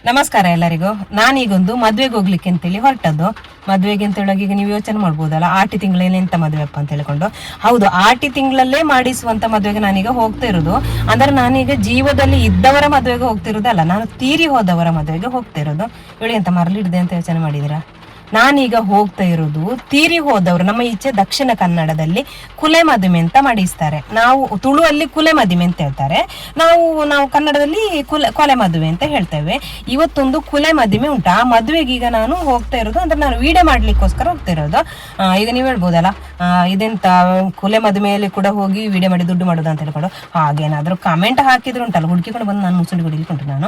ನಮಸ್ಕಾರ ಎಲ್ಲರಿಗೂ. ನಾನೀಗೊಂದು ಮದ್ವೆಗೆ ಹೋಗ್ಲಿಕ್ಕೆ ಅಂತೇಳಿ ಹೊರಟದ್ದು. ಮದ್ವೆಗೆ ಅಂತ ಹೇಳೋಕೆ ಈಗ ನೀವು ಯೋಚನೆ ಮಾಡ್ಬೋದಲ್ಲ, ಆಟಿ ತಿಂಗಳೇನೆ ಎಂತ ಮದ್ವೆಪ್ಪ ಅಂತ ಹೇಳಿಕೊಂಡು. ಹೌದು, ಆಟಿ ತಿಂಗಳಲ್ಲೇ ಮಾಡಿಸುವಂತ ಮದ್ವೆಗೆ ನಾನೀಗ ಹೋಗ್ತಾ ಇರೋದು. ಅಂದ್ರೆ ನಾನೀಗ ಜೀವದಲ್ಲಿ ಇದ್ದವರ ಮದ್ವೆಗೆ ಹೋಗ್ತಿರೋದಲ್ಲ, ನಾನು ತೀರಿ ಹೋದವರ ಮದ್ವೆಗೆ ಹೋಗ್ತಾ ಇರೋದು. ಹೇಳಿ, ಅಂತ ಮರಳಿಡ್ದೆ ಅಂತ ಯೋಚನೆ ಮಾಡಿದಿರಾ? ನಾನೀಗ ಹೋಗ್ತಾ ಇರೋದು ತೀರಿ ಹೋದವರು. ನಮ್ಮ ಈಚೆ ದಕ್ಷಿಣ ಕನ್ನಡದಲ್ಲಿ ಕುಲೆ ಮದುವೆ ಅಂತ ಮಾಡಿಸ್ತಾರೆ. ನಾವು ತುಳುವಲ್ಲಿ ಕುಲೆ ಮದುವೆ ಅಂತ ಹೇಳ್ತಾರೆ, ನಾವು ಕನ್ನಡದಲ್ಲಿ ಕೊಲೆ ಮದುವೆ ಅಂತ ಹೇಳ್ತೇವೆ. ಇವತ್ತೊಂದು ಕುಲೆ ಮದುವೆ ಉಂಟು. ಆ ಮದುವೆಗೆ ಈಗ ನಾನು ಹೋಗ್ತಾ ಇರೋದು, ಅಂದ್ರೆ ನಾನು ವಿಡಿಯೋ ಮಾಡ್ಲಿಕ್ಕೋಸ್ಕರ ಹೋಗ್ತಾ ಇರೋದು. ಈಗ ನೀವು ಹೇಳ್ಬೋದಲ್ಲ, ಇದೆಂತ ಕುಲೆ ಮದುವೆಯಲ್ಲಿ ಕೂಡ ಹೋಗಿ ವಿಡಿಯೋ ಮಾಡಿ ದುಡ್ಡು ಮಾಡೋದು ಅಂತ ಹೇಳ್ಕೊಂಡು. ಹಾಗೇನಾದ್ರೂ ಕಮೆಂಟ್ ಹಾಕಿದ್ರು ಉಂಟಲ್ಲ, ಹುಡುಕಿಕೊಂಡು ಬಂದು ನಾನು ಮುಸುಡಿ ಹೊಡಿಲಿಕ್ಕೆ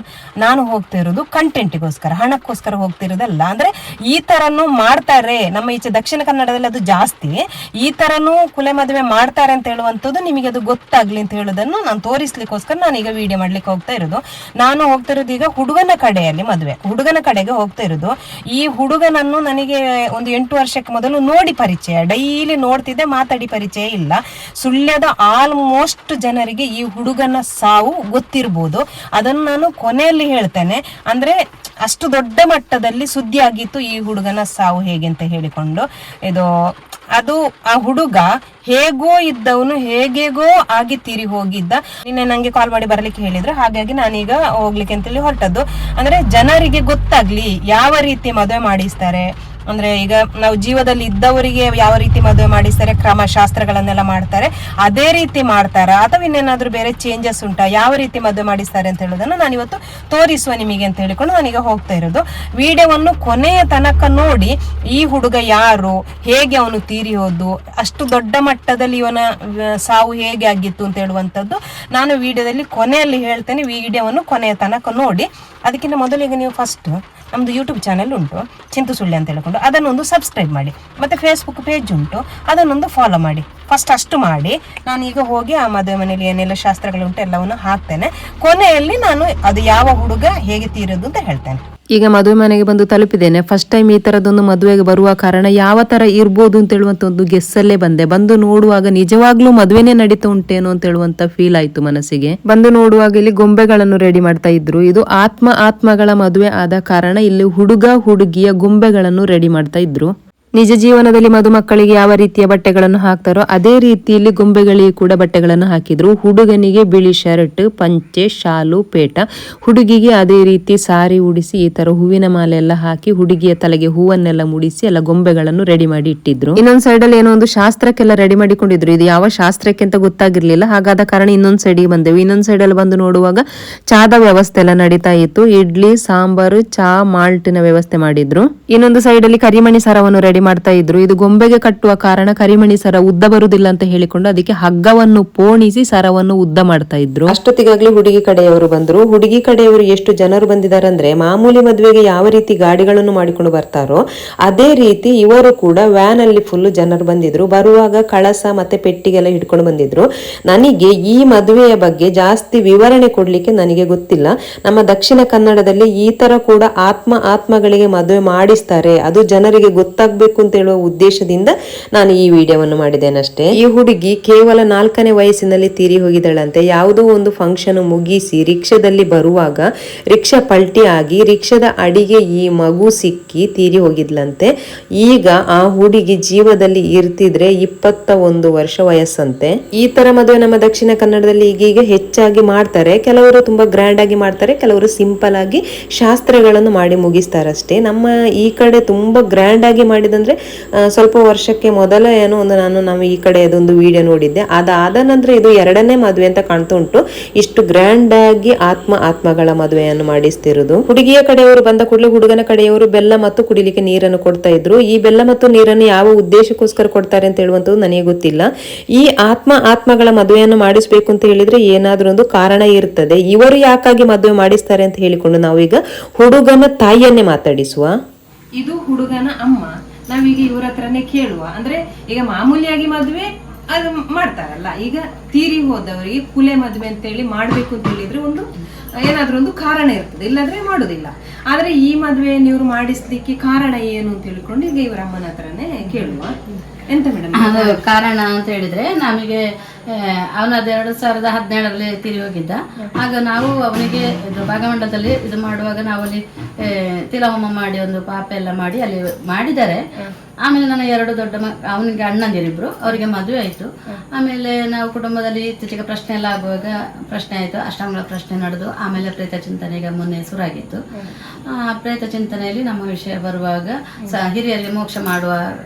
ನಾನು ಹೋಗ್ತಾ ಇರೋದು ಕಂಟೆಂಟಿಗೋಸ್ಕರ, ಹಣಕ್ಕೋಸ್ಕರ ಹೋಗ್ತಿರೋದಲ್ಲ. ಅಂದ್ರೆ ಈ ತರ ಮಾಡ್ತಾರೆ ನಮ್ಮ ಈಚೆ ದಕ್ಷಿಣ ಕನ್ನಡದಲ್ಲಿ, ಅದು ಜಾಸ್ತಿ. ಈ ತರನು ಕುಲೆ ಮದುವೆ ಮಾಡ್ತಾರೆ ಅಂತ ಹೇಳುವಂಥದ್ದು ನಿಮಗೆ ಅದು ಗೊತ್ತಾಗ್ಲಿ ಅಂತ ಹೇಳೋದನ್ನು ನಾನು ತೋರಿಸ್ಲಿಕ್ಕೋಸ್ಕರ ನಾನೀಗ ವಿಡಿಯೋ ಮಾಡ್ಲಿಕ್ಕೆ ಹೋಗ್ತಾ ಇರೋದು. ನಾನು ಹೋಗ್ತಾ ಇರೋದು ಈಗ ಹುಡುಗನ ಕಡೆಯಲ್ಲಿ ಮದುವೆ, ಹುಡುಗನ ಕಡೆಗೆ ಹೋಗ್ತಾ ಇರೋದು. ಈ ಹುಡುಗನನ್ನು ನನಗೆ ಒಂದು 8 ವರ್ಷಕ್ಕೆ ಮೊದಲು ನೋಡಿ ಪರಿಚಯ, ಡೈಲಿ ನೋಡ್ತಿದ್ದೆ, ಮಾತಾಡಿ ಪರಿಚಯ ಇಲ್ಲ. ಸುಳ್ಯದ ಆಲ್ಮೋಸ್ಟ್ ಜನರಿಗೆ ಈ ಹುಡುಗನ ಸಾವು ಗೊತ್ತಿರ್ಬೋದು. ಅದನ್ನು ನಾನು ಕೊನೆಯಲ್ಲಿ ಹೇಳ್ತೇನೆ. ಅಂದ್ರೆ ಅಷ್ಟು ದೊಡ್ಡ ಮಟ್ಟದಲ್ಲಿ ಸುದ್ದಿ ಆಗಿತ್ತು ಈ ಹುಡುಗನ ಸಾವು ಹೇಗೆ ಅಂತ ಹೇಳಿಕೊಂಡು. ಅದು ಆ ಹುಡುಗ ಹೇಗೋ ಇದ್ದವನು ಹೇಗೇಗೋ ಆಗಿ ತೀರಿ ಹೋಗಿದ್ದ. ನಿನ್ನೆ ನಂಗೆ ಕಾಲ್ ಮಾಡಿ ಬರ್ಲಿಕ್ಕೆ ಹೇಳಿದ್ರು, ಹಾಗಾಗಿ ನಾನೀಗ ಹೋಗ್ಲಿಕ್ಕೆ ಅಂತೇಳಿ ಹೊರಟದ್ದು. ಅಂದ್ರೆ ಜನರಿಗೆ ಗೊತ್ತಾಗ್ಲಿ ಯಾವ ರೀತಿ ಮದುವೆ ಮಾಡಿಸ್ತಾರೆ. ಅಂದ್ರೆ ಈಗ ನಾವು ಜೀವದಲ್ಲಿ ಇದ್ದವರಿಗೆ ಯಾವ ರೀತಿ ಮದುವೆ ಮಾಡಿಸ್ತಾರೆ, ಕ್ರಮ ಶಾಸ್ತ್ರಗಳನ್ನೆಲ್ಲ ಮಾಡ್ತಾರೆ, ಅದೇ ರೀತಿ ಮಾಡ್ತಾರ ಅಥವಾ ಇನ್ನೇನಾದ್ರೂ ಬೇರೆ ಚೇಂಜಸ್ ಉಂಟಾ, ಯಾವ ರೀತಿ ಮದುವೆ ಮಾಡಿಸ್ತಾರೆ ಅಂತ ಹೇಳೋದನ್ನ ನಾನಿವತ್ತು ತೋರಿಸುವ ನಿಮಗೆ ಅಂತ ಹೇಳಿಕೊಂಡು ನಾನೀಗ ಹೋಗ್ತಾ ಇರೋದು. ವಿಡಿಯೋವನ್ನು ಕೊನೆಯ ತನಕ ನೋಡಿ, ಈ ಹುಡುಗ ಯಾರು, ಹೇಗೆ ಅವನು ತೀರಿ ಹೋದ್ದು, ಅಷ್ಟು ದೊಡ್ಡ ಮಟ್ಟದಲ್ಲಿ ಇವನ ಸಾವು ಹೇಗೆ ಆಗಿತ್ತು ಅಂತ ಹೇಳುವಂಥದ್ದು ನಾನು ವಿಡಿಯೋದಲ್ಲಿ ಕೊನೆಯಲ್ಲಿ ಹೇಳ್ತೇನೆ. ವಿಡಿಯೋವನ್ನು ಕೊನೆಯ ತನಕ ನೋಡಿ. ಅದಕ್ಕಿಂತ ಮೊದಲಿಗೆ ನೀವು ಫಸ್ಟ್ ನಮ್ದು ಯೂಟ್ಯೂಬ್ ಚಾನೆಲ್ ಉಂಟು, ಚಿಂತು ಸುಳ್ಳಿ ಅಂತ ಹೇಳ್ಕೊಂಡು, ಅದನ್ನೊಂದು ಸಬ್ಸ್ಕ್ರೈಬ್ ಮಾಡಿ. ಮತ್ತೆ ಫೇಸ್ಬುಕ್ ಪೇಜ್ ಉಂಟು, ಅದನ್ನೊಂದು ಫಾಲೋ ಮಾಡಿ. ಫಸ್ಟ್ ಅಷ್ಟು ಮಾಡಿ ನಾನು ಈಗ ಹೋಗಿ ಆ ಮದುವೆ ಮನೆಯಲ್ಲಿ ಏನೆಲ್ಲ ಶಾಸ್ತ್ರಗಳುಂಟು ಎಲ್ಲವನ್ನು ಹಾಕ್ತೇನೆ. ಕೊನೆಯಲ್ಲಿ ನಾನು ಅದು ಯಾವ ಹುಡುಗ ಹೇಗೆ ತೀರೋದು ಅಂತ ಹೇಳ್ತೇನೆ. ಈಗ ಮದುವೆ ಮನೆಗೆ ಬಂದು ತಲುಪಿದ್ದೇನೆ. ಫಸ್ಟ್ ಟೈಮ್ ಈ ತರದೊಂದು ಮದುವೆಗೆ ಬರುವ ಕಾರಣ ಯಾವ ತರ ಇರ್ಬೋದು ಅಂತ ಹೇಳುವಂತ ಒಂದು ಗೆಸ್ಸಲ್ಲೇ ಬಂದು ನೋಡುವಾಗ ನಿಜವಾಗ್ಲೂ ಮದುವೆನೇ ನಡೀತಾ ಉಂಟೇನೋ ಅಂತ ಹೇಳುವಂತ ಫೀಲ್ ಆಯ್ತು ಮನಸ್ಸಿಗೆ. ಬಂದು ನೋಡುವಾಗ ಇಲ್ಲಿ ಗೊಂಬೆಗಳನ್ನು ರೆಡಿ ಮಾಡ್ತಾ ಇದ್ರು. ಇದು ಆತ್ಮಗಳ ಮದುವೆ ಆದ ಕಾರಣ ಇಲ್ಲಿ ಹುಡುಗ ಹುಡುಗಿಯ ಗೊಂಬೆಗಳನ್ನು ರೆಡಿ ಮಾಡ್ತಾ ಇದ್ರು. ನಿಜ ಜೀವನದಲ್ಲಿ ಮದುಮಕ್ಕಳಿಗೆ ಯಾವ ರೀತಿಯ ಬಟ್ಟೆಗಳನ್ನು ಹಾಕ್ತಾರೋ ಅದೇ ರೀತಿಯಲ್ಲಿ ಗೊಂಬೆಗಳಿಗೆ ಕೂಡ ಬಟ್ಟೆಗಳನ್ನು ಹಾಕಿದ್ರು. ಹುಡುಗನಿಗೆ ಬಿಳಿ ಶರ್ಟ್, ಪಂಚೆ, ಶಾಲು, ಪೇಟ, ಹುಡುಗಿಗೆ ಅದೇ ರೀತಿ ಸಾರಿ ಉಡಿಸಿ ಈ ತರ ಹೂವಿನ ಮಾಲೆ ಎಲ್ಲ ಹಾಕಿ ಹುಡುಗಿಯ ತಲೆಗೆ ಹೂವನ್ನೆಲ್ಲ ಮುಡಿಸಿ ಎಲ್ಲ ಗೊಂಬೆಗಳನ್ನು ರೆಡಿ ಮಾಡಿ ಇಟ್ಟಿದ್ರು. ಇನ್ನೊಂದ್ ಸೈಡ್ ಅಲ್ಲಿ ಏನೋ ಒಂದು ಶಾಸ್ತ್ರಕ್ಕೆಲ್ಲ ರೆಡಿ ಮಾಡಿಕೊಂಡಿದ್ರು. ಇದು ಯಾವ ಶಾಸ್ತ್ರಕ್ಕೆ ಅಂತ ಗೊತ್ತಾಗಿರ್ಲಿಲ್ಲ, ಹಾಗಾದ ಕಾರಣ ಇನ್ನೊಂದ್ ಸೈಡ್ಗೆ ಬಂದೆವು. ಇನ್ನೊಂದ್ ಸೈಡ್ ಅಲ್ಲಿ ಬಂದು ನೋಡುವಾಗ ಚಾದ ವ್ಯವಸ್ಥೆ ಎಲ್ಲ ನಡೀತಾ ಇತ್ತು. ಇಡ್ಲಿ, ಸಾಂಬಾರು, ಚಾ, ಮಾಲ್ಟಿನ ವ್ಯವಸ್ಥೆ ಮಾಡಿದ್ರು. ಇನ್ನೊಂದು ಸೈಡ್ ಅಲ್ಲಿ ಕರಿಮಣಿ ಸರವನ್ನು ರೆಡಿ ಮಾಡ್ತಾ ಇದ್ರು. ಇದು ಗೊಂಬೆಗೆ ಕಟ್ಟುವ ಕಾರಣ ಕರಿಮಣಿ ಸರ ಉದ್ದ ಬರುವುದಿಲ್ಲ ಅಂತ ಹೇಳಿಕೊಂಡು ಅದಕ್ಕೆ ಹಗ್ಗವನ್ನು ಪೋಣಿಸಿ ಸರವನ್ನು ಉದ್ದ ಮಾಡ್ತಾ ಇದ್ರು. ಅಷ್ಟೊತ್ತಿಗಾಗ್ಲೇ ಹುಡುಗಿ ಕಡೆಯವರು ಬಂದ್ರು. ಹುಡುಗಿ ಕಡೆಯವರು ಎಷ್ಟು ಜನರು ಬಂದಿದ್ದಾರೆ ಅಂದ್ರೆ, ಮಾಮೂಲಿ ಮದುವೆಗೆ ಯಾವ ರೀತಿ ಗಾಡಿಗಳನ್ನು ಮಾಡಿಕೊಂಡು ಬರ್ತಾರೋ ಅದೇ ರೀತಿ ಇವರು ಕೂಡ ವ್ಯಾನ್ ಅಲ್ಲಿ ಫುಲ್ ಜನರು ಬಂದಿದ್ರು. ಬರುವಾಗ ಕಳಸ ಮತ್ತೆ ಪೆಟ್ಟಿಗೆಲ್ಲ ಹಿಡ್ಕೊಂಡು ಬಂದಿದ್ರು. ನನಗೆ ಈ ಮದುವೆಯ ಬಗ್ಗೆ ಜಾಸ್ತಿ ವಿವರಣೆ ಕೊಡ್ಲಿಕ್ಕೆ ನನಗೆ ಗೊತ್ತಿಲ್ಲ. ನಮ್ಮ ದಕ್ಷಿಣ ಕನ್ನಡದಲ್ಲಿ ಈ ತರ ಕೂಡ ಆತ್ಮಗಳಿಗೆ ಮದುವೆ ಮಾಡಿಸ್ತಾರೆ, ಅದು ಜನರಿಗೆ ಗೊತ್ತಾಗ್ಬೇಕು ಅಂತ ಹೇಳುವ ಉದ್ದೇಶದಿಂದ ನಾನು ಈ ವಿಡಿಯೋವನ್ನು ಮಾಡಿದ್ದೇನಷ್ಟೇ. ಈ ಹುಡುಗಿ ಕೇವಲ 4ನೇ ವಯಸ್ಸಿನಲ್ಲಿ ತೀರಿ ಹೋಗಿದ್ದಳಂತೆ. ಯಾವುದೋ ಒಂದು ಫಂಕ್ಷನ್ ಮುಗಿಸಿ ರಿಕ್ಷಾದಲ್ಲಿ ಬರುವಾಗ ರಿಕ್ಷಾ ಪಲ್ಟಿ ಆಗಿ ರಿಕ್ಷಾದ ಅಡಿಗೆ ಈ ಮಗು ಸಿಕ್ಕಿ ತೀರಿ ಹೋಗಿದ್ಲಂತೆ. ಈಗ ಆ ಹುಡುಗಿ ಜೀವದಲ್ಲಿ ಇರ್ತಿದ್ರೆ 21 ವರ್ಷ ವಯಸ್ಸಂತೆ. ಈ ತರ ಮದುವೆ ನಮ್ಮ ದಕ್ಷಿಣ ಕನ್ನಡದಲ್ಲಿ ಈಗೀಗ ಹೆಚ್ಚಾಗಿ ಮಾಡ್ತಾರೆ. ಕೆಲವರು ತುಂಬಾ ಗ್ರ್ಯಾಂಡ್ ಆಗಿ ಮಾಡ್ತಾರೆ, ಕೆಲವರು ಸಿಂಪಲ್ ಆಗಿ ಶಾಸ್ತ್ರಗಳನ್ನು ಮಾಡಿ ಮುಗಿಸ್ತಾರಷ್ಟೇ. ನಮ್ಮ ಈ ಕಡೆ ತುಂಬಾ ಗ್ರ್ಯಾಂಡ್ ಆಗಿ ಮಾಡಿದಂದ್ರೆ ಸ್ವಲ್ಪ ವರ್ಷಕ್ಕೆ ಮೊದಲ ಏನೋ ಒಂದು ನಾವು ಈ ಕಡೆ ಅದೊಂದು ವಿಡಿಯೋ ನೋಡಿದ್ದೆ. ಅದಾದ ನಂತರ ಇದು 2ನೇ ಮದುವೆ ಅಂತ ಕಾಣ್ತಾ ಉಂಟು. ಇಷ್ಟು ಗ್ರ್ಯಾಂಡ್ ಆಗಿ ಆತ್ಮಗಳ ಮದುವೆಯನ್ನು ಮಾಡಿಸ್ತಿರೋದು. ಹುಡುಗಿಯ ಕಡೆಯವರು ಬಂದ ಕೂಡಲೇ ಹುಡುಗನ ಕಡೆಯವರು ಬೆಲ್ಲ ಮತ್ತು ಕುಡಿಲಿಕ್ಕೆ ನೀರನ್ನು ಕೊಡ್ತಾ ಇದ್ರು. ಈ ಬೆಲ್ಲ ಮತ್ತು ನೀರನ್ನು ಯಾವ ಉದ್ದೇಶಕ್ಕೋಸ್ಕರ ಕೊಡ್ತಾರೆ ಅಂತ ಹೇಳುವಂತದ್ದು ನನಗೆ ಗೊತ್ತಿಲ್ಲ. ಈ ಆತ್ಮಗಳ ಮದುವೆಯನ್ನು ಮಾಡಿಸ್ಬೇಕು ಅಂತ ಹೇಳಿದ್ರೆ ಏನಾದ್ರೂ ಒಂದು ಕಾರಣ ಇರ್ತದೆ. ಇವರು ಯಾಕಾಗಿ ಮದುವೆ ಮಾಡಿಸ್ತಾರೆ ಅಂತ ಹೇಳಿಕೊಂಡು ನಾವೀಗ ಹುಡುಗನ ತಾಯಿಯನ್ನೇ ಮಾತಾಡಿಸುವ. ಇದು ಹುಡುಗನ ಅಮ್ಮ. ನಾವೀಗ ಇವ್ರ ಹತ್ರನೇ ಕೇಳುವ. ಅಂದ್ರೆ ಈಗ ಮಾಮೂಲಿಯಾಗಿ ಮದುವೆ ಅದು ಮಾಡ್ತಾರಲ್ಲ, ಈಗ ತೀರಿ ಹೋದವರಿಗೆ ಕುಲೆ ಮದುವೆ ಅಂತೇಳಿ ಮಾಡ್ಬೇಕು ಅಂತ ಹೇಳಿದ್ರೆ ಒಂದು ಏನಾದ್ರೂ ಒಂದು ಕಾರಣ ಇರ್ತದೆ, ಇಲ್ಲಾಂದ್ರೆ ಮಾಡುದಿಲ್ಲ. ಆದ್ರೆ ಈ ಮದುವೆಯನ್ನು ಇವ್ರು ಮಾಡಿಸ್ಲಿಕ್ಕೆ ಕಾರಣ ಏನು ಅಂತ ಹೇಳಿಕೊಂಡು ಈಗ ಇವರ ಅಮ್ಮನ ಹತ್ರನೇ ಕೇಳುವ. ಎಂತ ಮೇಡಮ್ ಕಾರಣ ಅಂತ ಹೇಳಿದ್ರೆ, ನಮಗೆ ಅವನದು 2017ರಲ್ಲಿ ತೀರಿ ಹೋಗಿದ್ದ. ಆಗ ನಾವು ಅವನಿಗೆ ಇದು ಭಾಗಮಂಡಲದಲ್ಲಿ ಇದು ಮಾಡುವಾಗ ನಾವು ಅಲ್ಲಿ ತಿಲಹೋಮ ಮಾಡಿ ಒಂದು ಪಾಪ ಎಲ್ಲ ಮಾಡಿ ಅಲ್ಲಿ ಮಾಡಿದ್ದಾರೆ. ಆಮೇಲೆ ನನ್ನ 2 ದೊಡ್ಡ ಅವನಿಗೆ ಅಣ್ಣಂದಿರಿಬ್ರು, ಅವರಿಗೆ ಮದುವೆ ಆಯಿತು. ಆಮೇಲೆ ನಾವು ಕುಟುಂಬದಲ್ಲಿ ಇತ್ತೀಚೆಗೆ ಪ್ರಶ್ನೆ ಎಲ್ಲ ಆಗುವಾಗ ಪ್ರಶ್ನೆ ಆಯಿತು, ಅಷ್ಟಾಂಗಗಳ ಪ್ರಶ್ನೆ ನಡೆದು ಆಮೇಲೆ ಪ್ರೇತ ಚಿಂತನೆ ಈಗ ಮೊನ್ನೆ ಶುರುವಾಗಿತ್ತು. ಪ್ರೇತ ಚಿಂತನೆಯಲ್ಲಿ ನಮ್ಮ ವಿಷಯ ಬರುವಾಗ ಹಿರಿಯರಿಗೆ ಮೋಕ್ಷ ಮಾಡುವ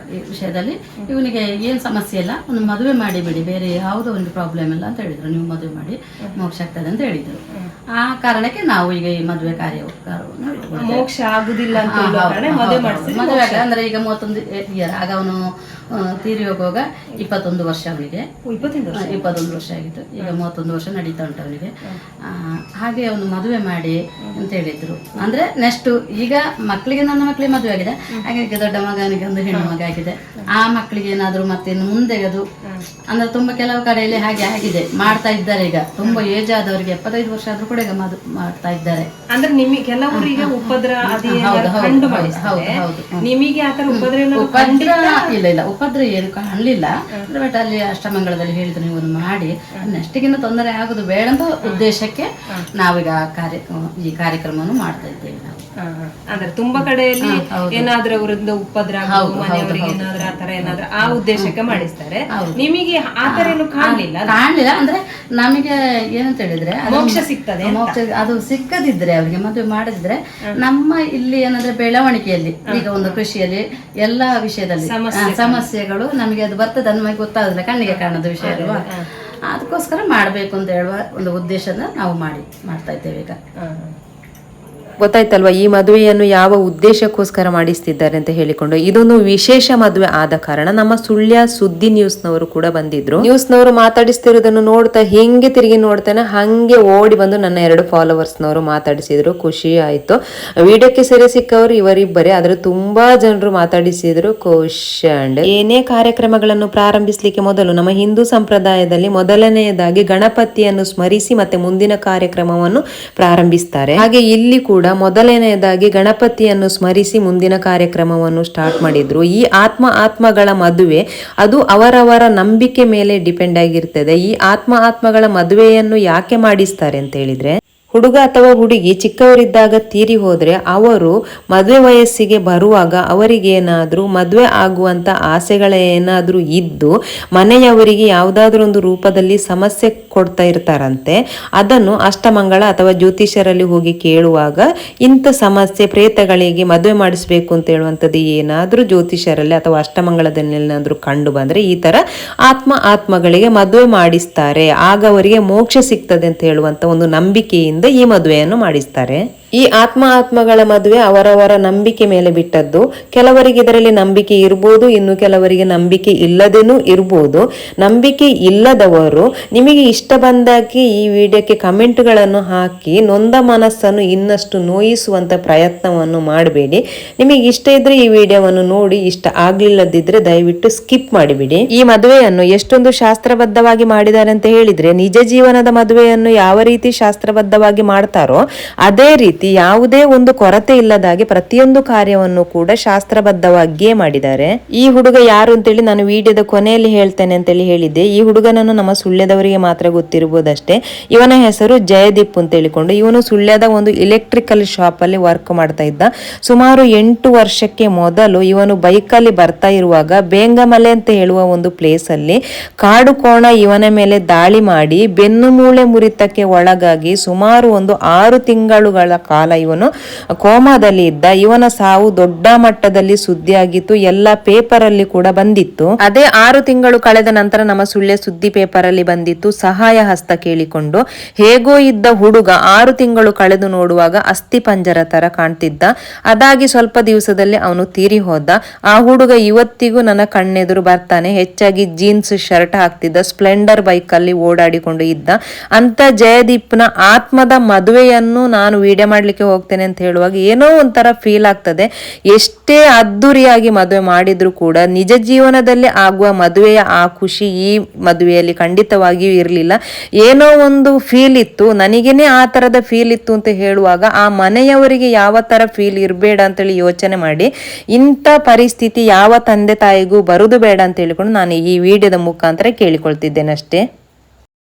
ವಿಷಯದಲ್ಲಿ ಇವನಿಗೆ ಏನು ಸಮಸ್ಯೆ ಇಲ್ಲ, ಒಂದು ಮದುವೆ ಮಾಡಿಬಿಡಿ, ಬೇರೆ ಯಾವುದೋ ಒಂದು ಪ್ರಾಬ್ಲಮ್ ಇಲ್ಲ ಅಂತ ಹೇಳಿದರು. ನೀವು ಮದುವೆ ಮಾಡಿ ಮೋಕ್ಷ ಆಗ್ತದೆ ಅಂತ ಹೇಳಿದರು. ಆ ಕಾರಣಕ್ಕೆ ನಾವು ಈಗ ಈ ಮದುವೆ ಕಾರ್ಯವನ್ನು ಮೋಕ್ಷ ಆಗುದಿಲ್ಲ ಮದುವೆ ಅಂದ್ರೆ ಈಗ 31 ಇಯರ್. ಆಗ ಅವನು ತೀರಿ ಹೋಗುವಾಗ 21 ವರ್ಷ ಅವನಿಗೆ, 21 ವರ್ಷ ಆಗಿತ್ತು. ಈಗ 31 ವರ್ಷ ನಡೀತಾ ಉಂಟು ಅವನಿಗೆ. ಹಾಗೆ ಅವನು ಮದುವೆ ಮಾಡಿ ಅಂತ ಹೇಳಿದ್ರು. ಅಂದ್ರೆ ನೆಕ್ಸ್ಟ್ ಈಗ ಮಕ್ಕಳಿಗೆ, ನನ್ನ ಮಕ್ಕಳಿಗೆ ಮದುವೆ ಆಗಿದೆ, ಹಾಗೆ ದೊಡ್ಡ ಮಗನಿಗೆ ಒಂದು ಹೆಣ್ಣು ಮಗ ಆಗಿದೆ. ಆ ಮಕ್ಕಳಿಗೆ ಏನಾದ್ರು ಮತ್ತೆ ಮುಂದೆ ಅದು ಅಂದ್ರೆ ತುಂಬಾ ಕೆಲವು ಕಡೆಯಲ್ಲಿ ಹಾಗೆ ಆಗಿದೆ, ಮಾಡ್ತಾ ಇದ್ದಾರೆ. ಈಗ ತುಂಬಾ ಏಜ್ ಆದವರಿಗೆ 75 ವರ್ಷ ಆದ್ರೂ ಕೂಡ ಈಗ ಮಾಡ್ತಾ ಇದ್ದಾರೆ. ಅಂದ್ರೆ ನಿಮಗೆ ಕೆಲವರಿಗೆ ಉಪದ್ರ ನಿಮಗೆ ಆತರ ಉಪದ್ರ ಇಲ್ಲ ಉಪದ್ರ ಏನು ಕಾಣಲಿಲ್ಲ. ಬಟ್ ಅಲ್ಲಿ ಅಷ್ಟಮಂಗಳದಲ್ಲಿ ಹೇಳಿದ್ರು ನೀವು ಒಂದು ಮಾಡಿ, ನೆಕ್ಸ್ಟಿಗಿನ್ನ ತೊಂದರೆ ಆಗುದು ಬೇಡ ಅಂತ ಉದ್ದೇಶಕ್ಕೆ ನಾವೀಗ ಈ ಕಾರ್ಯಕ್ರಮವನ್ನು ಮಾಡ್ತಾ ಇದ್ದೇವೆ ನಾವು. ಅಂದ್ರೆ ತುಂಬಾ ಕಡೆಯಲ್ಲಿ ಏನಾದ್ರೂ ಅವರಿಂದ ಉಪದ್ರ ಮನೆಯವರಿಗೆ ಏನಾದ್ರೂ ಆತರ ಏನಾದ್ರೂ ಆ ಉದ್ದೇಶಕ್ಕೆ ಮಾಡಿಸ್ತಾರೆ. ನಿಮಗೆ ಆತರ ಏನು ಕಾಣಲಿಲ್ಲ ಅಂದ್ರೆ ನಮಗೆ ಏನಂತ ಹೇಳಿದ್ರೆ ಮೋಕ್ಷ ಸಿಗ್ತದೆ. ಅದು ಸಿಕ್ಕದಿದ್ರೆ ಅವರಿಗೆ ಮದುವೆ ಮಾಡದಿದ್ರೆ ನಮ್ಮ ಇಲ್ಲಿ ಏನಂದ್ರೆ ಬೆಳವಣಿಗೆಯಲ್ಲಿ ಈಗ ಒಂದು ಕೃಷಿಯಲ್ಲಿ ಎಲ್ಲಾ ವಿಷಯದಲ್ಲಿ ಸಮಸ್ಯೆಗಳು ನಮಗೆ ಅದು ಬರ್ತದೆ, ನಮಗೆ ಗೊತ್ತಾಗುದಿಲ್ಲ, ಕಣ್ಣಿಗೆ ಕಾಣದ ವಿಷಯ ಅಲ್ವಾ. ಅದಕ್ಕೋಸ್ಕರ ಮಾಡ್ಬೇಕು ಅಂತ ಹೇಳುವ ಒಂದು ಉದ್ದೇಶದ ನಾವು ಮಾಡ್ತಾ ಇದ್ದೇವೆ ಈಗ. ಗೊತ್ತಾಯ್ತಲ್ವಾ ಈ ಮದುವೆಯನ್ನು ಯಾವ ಉದ್ದೇಶಕ್ಕೋಸ್ಕರ ಮಾಡಿಸ್ತಿದ್ದಾರೆ ಅಂತ ಹೇಳಿಕೊಂಡು. ಇದೊಂದು ವಿಶೇಷ ಮದುವೆ ಆದ ಕಾರಣ ನಮ್ಮ ಸುಳ್ಯ ಸುದ್ದಿ ನ್ಯೂಸ್ನವರು ಕೂಡ ಬಂದಿದ್ರು. ನ್ಯೂಸ್ನವರು ಮಾತಾಡಿಸ್ತಿರೋದನ್ನು ನೋಡ್ತಾ ಹೆಂಗೆ ತಿರುಗಿ ನೋಡ್ತಾನೆ ಹಂಗೆ ಓಡಿ ಬಂದು ನನ್ನ 2 ಫಾಲೋವರ್ಸ್ನವರು ಮಾತಾಡಿಸಿದ್ರು. ಖುಷಿ ಆಯ್ತು. ವಿಡಿಯೋಕ್ಕೆ ಸೆರೆ ಸಿಕ್ಕವರು ಇವರಿಬ್ಬರೇ, ಆದ್ರೆ ತುಂಬಾ ಜನರು ಮಾತಾಡಿಸಿದ್ರು. ಕ್ವಶನ್ ಏನೇ ಕಾರ್ಯಕ್ರಮಗಳನ್ನು ಪ್ರಾರಂಭಿಸಲಿಕ್ಕೆ ಮೊದಲು ನಮ್ಮ ಹಿಂದೂ ಸಂಪ್ರದಾಯದಲ್ಲಿ ಮೊದಲನೆಯದಾಗಿ ಗಣಪತಿಯನ್ನು ಸ್ಮರಿಸಿ ಮತ್ತೆ ಮುಂದಿನ ಕಾರ್ಯಕ್ರಮವನ್ನು ಪ್ರಾರಂಭಿಸ್ತಾರೆ. ಹಾಗೆ ಇಲ್ಲಿ ಕೂಡ ಮೊದಲನೆಯದಾಗಿ ಗಣಪತಿಯನ್ನು ಸ್ಮರಿಸಿ ಮುಂದಿನ ಕಾರ್ಯಕ್ರಮವನ್ನು ಸ್ಟಾರ್ಟ್ ಮಾಡಿದ್ರು. ಈ ಆತ್ಮಗಳ ಮದುವೆ ಅದು ಅವರವರ ನಂಬಿಕೆ ಮೇಲೆ ಡಿಪೆಂಡ್ ಆಗಿರ್ತದೆ. ಈ ಆತ್ಮಗಳ ಮದುವೆಯನ್ನು ಯಾಕೆ ಮಾಡಿಸ್ತಾರೆ ಅಂತ ಹೇಳಿದ್ರೆ, ಹುಡುಗ ಅಥವಾ ಹುಡುಗಿ ಚಿಕ್ಕವರಿದ್ದಾಗ ತೀರಿ ಹೋದ್ರೆ ಅವರು ಮದುವೆ ವಯಸ್ಸಿಗೆ ಬರುವಾಗ ಅವರಿಗೇನಾದ್ರೂ ಮದುವೆ ಆಗುವಂತ ಆಸೆಗಳೇನಾದ್ರೂ ಇದ್ದು ಮನೆಯವರಿಗೆ ಯಾವುದಾದ್ರೂ ಒಂದು ರೂಪದಲ್ಲಿ ಸಮಸ್ಯೆ ಕೊಡ್ತಾ ಇರ್ತಾರಂತೆ. ಅದನ್ನು ಅಷ್ಟಮಂಗಳ ಅಥವಾ ಜ್ಯೋತಿಷ್ಯರಲ್ಲಿ ಹೋಗಿ ಕೇಳುವಾಗ ಇಂಥ ಸಮಸ್ಯೆ ಪ್ರೇತಗಳಿಗೆ ಮದುವೆ ಮಾಡಿಸ್ಬೇಕು ಅಂತ ಹೇಳುವಂಥದ್ದು ಏನಾದ್ರೂ ಜ್ಯೋತಿಷ್ಯರಲ್ಲಿ ಅಥವಾ ಅಷ್ಟಮಂಗಳದಲ್ಲಿ ಏನಾದ್ರೂ ಕಂಡು ಬಂದ್ರೆ ಈ ತರ ಆತ್ಮಗಳಿಗೆ ಮದುವೆ ಮಾಡಿಸ್ತಾರೆ, ಆಗ ಅವರಿಗೆ ಮೋಕ್ಷ ಸಿಗ್ತದೆ ಅಂತ ಹೇಳುವಂತ ಒಂದು ನಂಬಿಕೆಯಿಂದ ಈ ಮದುವೆಯನ್ನು ಮಾಡಿಸ್ತಾರೆ. ಈ ಆತ್ಮಗಳ ಮದುವೆ ಅವರವರ ನಂಬಿಕೆ ಮೇಲೆ ಬಿಟ್ಟದ್ದು. ಕೆಲವರಿಗೆ ಇದರಲ್ಲಿ ನಂಬಿಕೆ ಇರ್ಬೋದು, ಇನ್ನು ಕೆಲವರಿಗೆ ನಂಬಿಕೆ ಇಲ್ಲದೇನೂ ಇರ್ಬೋದು. ನಂಬಿಕೆ ಇಲ್ಲದವರು ನಿಮಗೆ ಇಷ್ಟ ಬಂದಾಗೆ ಈ ವಿಡಿಯೋಕ್ಕೆ ಕಮೆಂಟ್ಗಳನ್ನು ಹಾಕಿ ನೊಂದ ಮನಸ್ಸನ್ನು ಇನ್ನಷ್ಟು ನೋಯಿಸುವಂತ ಪ್ರಯತ್ನವನ್ನು ಮಾಡಬೇಡಿ. ನಿಮಗೆ ಇಷ್ಟ ಇದ್ರೆ ಈ ವಿಡಿಯೋವನ್ನು ನೋಡಿ, ಇಷ್ಟ ಆಗ್ಲಿಲ್ಲದಿದ್ರೆ ದಯವಿಟ್ಟು ಸ್ಕಿಪ್ ಮಾಡಿಬಿಡಿ. ಈ ಮದುವೆಯನ್ನು ಎಷ್ಟೊಂದು ಶಾಸ್ತ್ರಬದ್ಧವಾಗಿ ಮಾಡಿದ್ದಾರೆ ಅಂತ ಹೇಳಿದ್ರೆ, ನಿಜ ಜೀವನದ ಮದುವೆಯನ್ನು ಯಾವ ರೀತಿ ಶಾಸ್ತ್ರಬದ್ಧವಾಗಿ ಮಾಡ್ತಾರೋ ಅದೇ ರೀತಿ ಯಾವುದೇ ಒಂದು ಕೊರತೆ ಇಲ್ಲದಾಗಿ ಪ್ರತಿಯೊಂದು ಕಾರ್ಯವನ್ನು ಕೂಡ ಶಾಸ್ತ್ರಬದ್ಧವಾಗಿಯೇ ಮಾಡಿದ್ದಾರೆ. ಈ ಹುಡುಗ ಯಾರು ಅಂತೇಳಿ ನಾನು ವಿಡಿಯೋದ ಕೊನೆಯಲ್ಲಿ ಹೇಳ್ತೇನೆ ಅಂತೇಳಿ ಹೇಳಿದ್ದೆ. ಈ ಹುಡುಗನನ್ನು ನಮ್ಮ ಸುಳ್ಯದವರಿಗೆ ಮಾತ್ರ ಗೊತ್ತಿರಬಹುದಷ್ಟೇ. ಇವನ ಹೆಸರು ಜಯದೀಪ್ ಅಂತ ಹೇಳಿಕೊಂಡು, ಇವನು ಸುಳ್ಯದ ಒಂದು ಇಲೆಕ್ಟ್ರಿಕಲ್ ಶಾಪ್ ಅಲ್ಲಿ ವರ್ಕ್ ಮಾಡ್ತಾ ಇದ್ದ. ಸುಮಾರು 8 ವರ್ಷಕ್ಕೆ ಮೊದಲು ಇವನು ಬೈಕಲ್ಲಿ ಬರ್ತಾ ಇರುವಾಗ ಬೇಂಗಮಲೆ ಅಂತ ಹೇಳುವ ಒಂದು ಪ್ಲೇಸ್ ಅಲ್ಲಿ ಕಾಡು ಕೋಣ ಇವನ ಮೇಲೆ ದಾಳಿ ಮಾಡಿ ಬೆನ್ನು ಮೂಳೆ ಮುರಿತಕ್ಕೆ ಒಳಗಾಗಿ ಸುಮಾರು ಒಂದು 6 ತಿಂಗಳುಗಳ ಕಾಲ ಇವನು ಕೋಮಾದಲ್ಲಿ ಇದ್ದ. ಇವನ ಸಾವು ದೊಡ್ಡ ಮಟ್ಟದಲ್ಲಿ ಸುದ್ದಿಯಾಗಿತ್ತು, ಎಲ್ಲ ಪೇಪರ್ ಅಲ್ಲಿ ಕೂಡ ಬಂದಿತ್ತು. ಅದೇ 6 ತಿಂಗಳು ಕಳೆದ ನಂತರ ನಮ್ಮ ಸುಳ್ಯ ಸುದ್ದಿ ಪೇಪರ್ ಅಲ್ಲಿ ಬಂದಿತ್ತು, ಸಹಾಯ ಹಸ್ತ ಕೇಳಿಕೊಂಡು. ಹೇಗೋ ಇದ್ದ ಹುಡುಗ 6 ತಿಂಗಳು ಕಳೆದು ನೋಡುವಾಗ ಅಸ್ಥಿ ಪಂಜರ ತರ ಕಾಣ್ತಿದ್ದ. ಅದಾಗಿ ಸ್ವಲ್ಪ ದಿವಸದಲ್ಲಿ ಅವನು ತೀರಿ ಹೋದ. ಆ ಹುಡುಗ ಇವತ್ತಿಗೂ ನನ್ನ ಕಣ್ಣೆದುರು ಬರ್ತಾನೆ. ಹೆಚ್ಚಾಗಿ ಜೀನ್ಸ್ ಶರ್ಟ್ ಹಾಕ್ತಿದ್ದ, ಸ್ಪ್ಲೆಂಡರ್ ಬೈಕ್ ಅಲ್ಲಿ ಓಡಾಡಿಕೊಂಡು ಇದ್ದ. ಅಂತ ಜಯದೀಪ್ನ ಆತ್ಮದ ಮದುವೆಯನ್ನು ನಾನು ವಿಡಿಯೋ ಮಾಡ್ಲಿಕ್ಕೆ ಹೋಗ್ತೇನೆ ಅಂತ ಹೇಳುವಾಗ ಏನೋ ಒಂಥರ ಫೀಲ್ ಆಗ್ತದೆ. ಎಷ್ಟೇ ಅದ್ದೂರಿಯಾಗಿ ಮದುವೆ ಮಾಡಿದ್ರು ಕೂಡ ನಿಜ ಜೀವನದಲ್ಲಿ ಆಗುವ ಮದುವೆಯ ಆ ಖುಷಿ ಈ ಮದುವೆಯಲ್ಲಿ ಖಂಡಿತವಾಗಿಯೂ ಇರಲಿಲ್ಲ. ಏನೋ ಒಂದು ಫೀಲ್ ಇತ್ತು, ನನಗೇನೆ ಆ ತರದ ಫೀಲ್ ಇತ್ತು ಅಂತ ಹೇಳುವಾಗ ಆ ಮನೆಯವರಿಗೆ ಯಾವ ತರ ಫೀಲ್ ಇರಬೇಡ ಅಂತೇಳಿ ಯೋಚನೆ ಮಾಡಿ ಇಂಥ ಪರಿಸ್ಥಿತಿ ಯಾವ ತಂದೆ ತಾಯಿಗೂ ಬರುದು ಬೇಡ ಅಂತ ಹೇಳಿಕೊಂಡು ನಾನು ಈ ವಿಡಿಯೋದ ಮುಖಾಂತರ ಕೇಳಿಕೊಳ್ತಿದ್ದೇನೆ ಅಷ್ಟೇ.